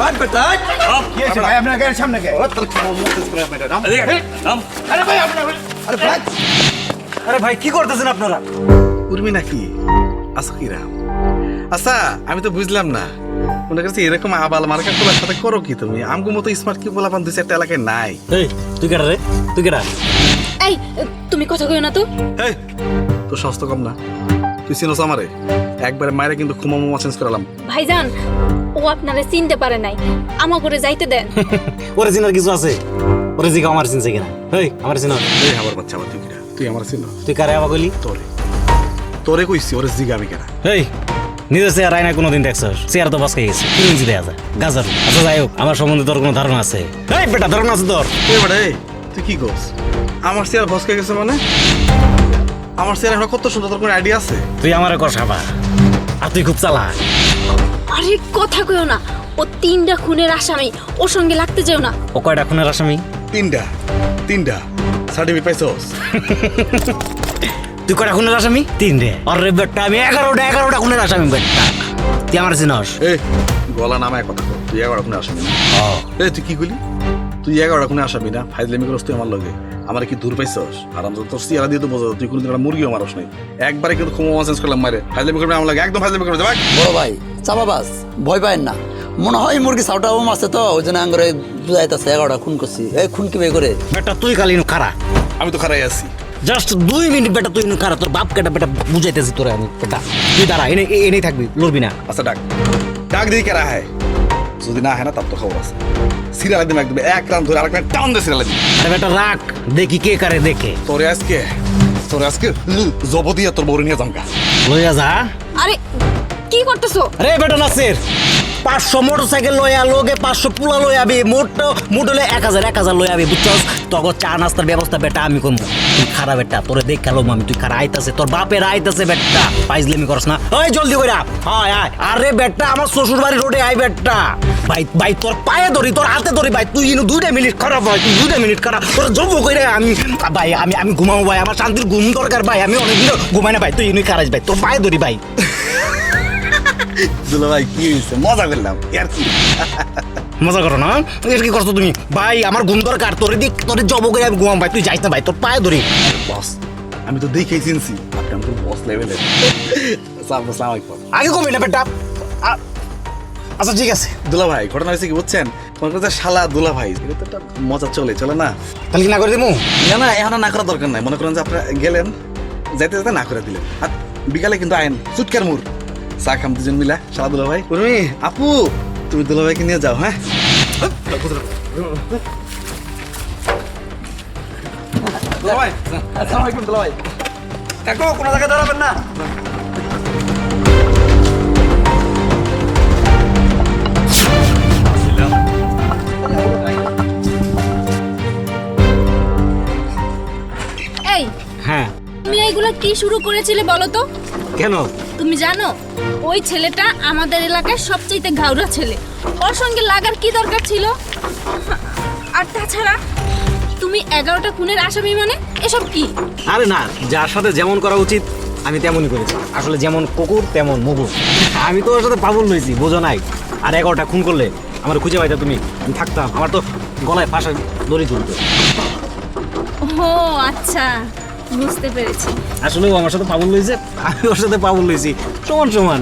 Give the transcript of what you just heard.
হাট বেটা হাট। কি হয়েছে ভাই আপনার গায়ের সামনে কে? আরে ভাই আপনার আরে ভাই আরে ভাই কি করতেছেন আপনারা? উর্মি নাকি আসকিরা? আচ্ছা আমি তো বুঝলাম না, মনে করছি এরকম আবাল মার্কা কোলার সাথে করো কি তুমি? আমগো মতো স্মার্ট কি বলাপান দুই চারটা এলাকায় নাই। এই তুই কেডা রে? তুই কেডা? এই তুমি কথা কইও না তো। এই তোর স্বাস্থ্য কম না? তুই চিনোস আমারে? একবারে মায়েরা কিন্তু খুমা মোমা চেঞ্জ করালাম। ভাইজান ও আপনারে চিনতে পারে নাই, আমা করে যাইতে দেন। ওরে চিনার কিছু আছে? ওরে জিগা আমার চিনছে কিনা? এই আমার চিনো? এই আমার বাচ্চা আমার তুই কিরা? তুই আমার চিনো? তুই কারে আবা কইলি? তোরে তোরে কইছি ওরে জিগা আমি কেনা? এই নিজের চেয়ার আয়না কোনোদিন দেখছস? চেয়ার তো বাসকে গেছে, কি ইঞ্চি দেয়া যায় গাজার। আচ্ছা যাই হোক, আমার সম্বন্ধে তোর কোনো ধারণা আছে? এই বেটা ধারণা আছে তোর? এই বেটা এই তুই কি করছ? আমার চেয়ার ভসকে গেছে মানে? আমার চেয়ার এখন কত সুন্দর, তোর কোনো আইডিয়া আছে? তুই আমারে কষাবা, আর তুই খুব চালাক। আরে কথা কইও না, ও 3টা খুনের আসামি, ওর সঙ্গে লাগতে যেও না। ও কয়টা খুনের আসামি? তিনটা সার্টিফিকেট পাইছস? তুই কয়টা খুনের আসামি? 3 রে। আরে বেটা আমি 11টা খুনের আসামি বেটা। তুই আমার চিনস? এই গলা নামায় কথা কর, তুই 11 কোনে আসাবি না? ও এই তুই কি কইলি? তুই 11 কোনে আসাবি না? ফাইজলামি করছ তুই আমার লগে? আমার কি দূর পাইছস? আরাম তোর চেহারা দিয়ে তো বোঝা তুই কোনদিন একটা মুরগিও মারস নাই। একবারে কিন্তু খুব চেঞ্জ করলাম মারে। ফাইজলামি করবি আমার লাগে, একদম ফাইজলামি করবি ভাই। বড় ভাই চাপাবাস ভয় পায় না, মনে হয় মুরগি সাউটাও মারছে তো ওই জন্য আঙ্গরে বুঝাইতেছে 11টা খুন করছি। এই খুন কি বে করে? বেটা তুই খালি খারা, আমি তো খারাই আছি। জাস্ট 2 মিনিট বেটা তুই খারা, তোর বাপ কেটা বেটা বুঝাইতেছি তোরে আমি বেটা। তুই দাঁড়া, এনেই থাকবি, লড়বি না। আচ্ছা ডাক ডাক দিয়ে কেরা হয়? যদি না হয় না তার তো খবর আছে। সিরিয়াল একদম একদম এক রান ধরে আরেক টাউন দিয়ে সিরিয়াল দিবি। আরে বেটা রাখ, দেখি কে কারে দেখে। তোরে আজকে জব দিয়ে তোর বউরে নিয়ে যামকা। লইয়া যা। আরে কি করতেছো? আরে বেটা নাসির, 500 মোটরসাইকেল লইয়া লোকে 500 পুলা লইয়া আবি, মোট হলে 1000 লইয়া আবি, বুঝছস? তখন চা নাস্তার ব্যবস্থা বেটা আমি করবো। তুই খারা বেটা, তোরে দেখ খেলো আমি, তুই খারা আইতাছে, তোর বাপের আইতাছে বেটা। পাইজলেমি করস না? ওই জলদি কইরা আয় আয়। আরে বেটা আমার শ্বশুর বাড়ি রোডে আই বেটা। ভাই ভাই তোর পায়ে ধরি, তোর হাতে ধরি ভাই, তুই 2 মিনিট খারাপ হয়, তুই 2 মিনিট খারাপ, তোর জব কইরা আমি ভাই আমি ঘুমাবো ভাই, আমার শান্তির ঘুম দরকার ভাই, আমি অনেকদিন ঘুমাই না ভাই, তুই খারাপ ভাই, তোর পায়ে ধরি ভাই। দুলা ভাই কি হয়েছে? মজা করলাম আর কি। মজা করো না? এর কি করছো তুমি ভাই? আমার ঘুম দরকার, তোরে জব করে আমি ঘুমাম ভাই, তুই যাইস না ভাই, তোর পায়ে ধরি। বস আমি তো দেখেই চিনছি আপনি আমার বস লেভেলের। আসসালামু আলাইকুম। আগে কমই না বেটা। আচ্ছা ঠিক আছে, দুলা ভাই ঘটনা হয়েছে কি বুঝছেন? তোমার কাছে শালা দুলা ভাই, এটা তো একটা মজা চলে না? তাহলে কি না করে দেবো? না এখন আর না করার দরকার নাই। মনে করেন যে আপনারা গেলেন, যাইতে যাইতে না করে দিলেন, আর বিকালে কিন্তু আইন চুটকার মুর চা খাম দুজন মিলা। শালা দুলা ভাই উর্মি আপু তুমি দুলা ভাইকে নিয়ে যাও। হ্যাঁ দুলা ভাই। আসসালামু আলাইকুম দুলা ভাই। কাকু কোনো জায়গায় দাঁড়াবেন না। এই হ্যাঁ তুমি এইগুলা কি শুরু করেছিলে বলো তো? কেন? তুমি জানো ওই ছেলেটা আমাদের এলাকার সবচেয়ে ঘাউরা ছেলে, ওর সঙ্গে লাগার কি দরকার ছিল? আর তাছাড়া তুমি 11টা খুনের আসামি মানে এসব কি? আরে না, যার সাথে যেমন করা উচিত আমি তেমনই করেছি। আসলে যেমন কুকুর তেমন মুগুর। আমি তো ওর সাথে পাগল হয়েছি, বোঝো নাই? আর 11টা খুন করলে আমার খুঁজে পাইতা তুমি, আমি থাকতাম, আমার তো গলায় ফাঁসা দড়ি ঝুলতো। ও আচ্ছা বুঝতে পেরেছি। আসলে ও আমার সাথে পাগল হয়েছে, আমি ওর সাথে পাগল হয়েছি, সমান সমান।